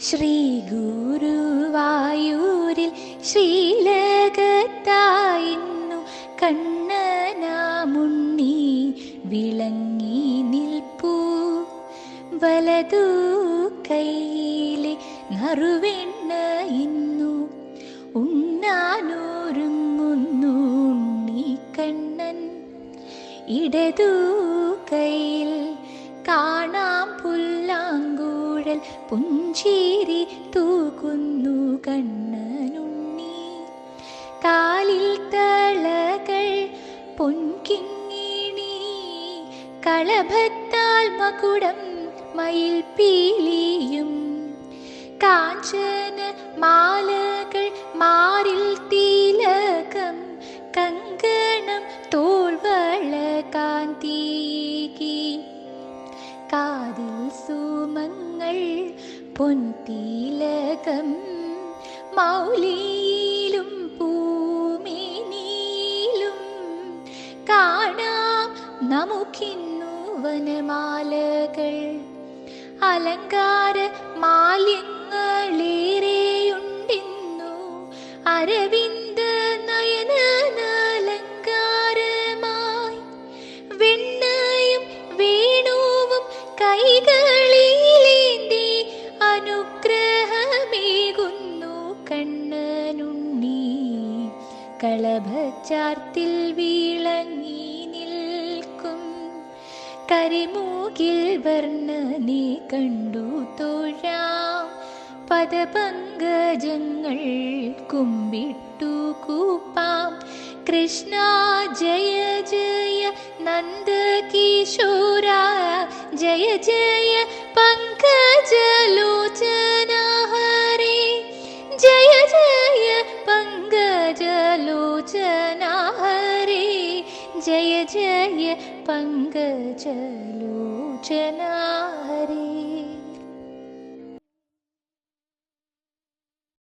ശ്രീ ഗുരുവായൂരിൽ ശ്രീലകത്തായിന്നു കണ്ണനാമുണ്ണി വിളങ്ങി നിൽപ്പൂ. വലതു കൈയിലെ നറുവെണ്ണ ഇന്നു ഉണ്ണാനൊരുങ്ങുന്നു ഉണ്ണിക്കണ്ണൻ. ഇടതു കൈയിൽ കാണാം പുല്ലാങ്കുഴൽ പുഞ്ചിരി തൂകുന്നു കണ്ണനുണ്ണി. കാലിൽ തളകൾ പൊൻകിങ്ങിണി കളഭത്താൽ മകുടം മയിൽ പീലിയും കാഞ്ചന മാലകൾ മാറിൽ തിലകം കങ്കണം തോൾവള കാന്തികി. കാതിൽ സുമങ്ങൾ പൊൻതിലകം മൗലിയിലും പൂമേനിയിലും കാണാം നമുക്കിന്നു വനമാലകൾ. അലങ്കാര മാല്യങ്ങളേറെയുണ്ടിന്നു അരവിന്ദ നയനാലങ്കാരമായി. വെണ്ണയും വേണുവും കൈകളിലേന്തി അനുഗ്രഹമേകുന്നു കണ്ണനുണ്ണി. കളഭച്ചാർത്തിൽ വിളങ്ങി നിൽക്കും കരിമൂകിൽ വർണ്ണനെ കണ്ടു തൊഴാം. പദപങ്കജങ്ങൾ കുമ്പിട്ടു കൂപ്പാം. കൃഷ്ണ ജയ ജയ നന്ദകിശോര ജയ ജയ പങ്കജലോചന ഹരേ. ജയ ജയ പങ്കജലോചന ഹരേ. ജയ ജയ പങ്കജലോചന ഹരേ.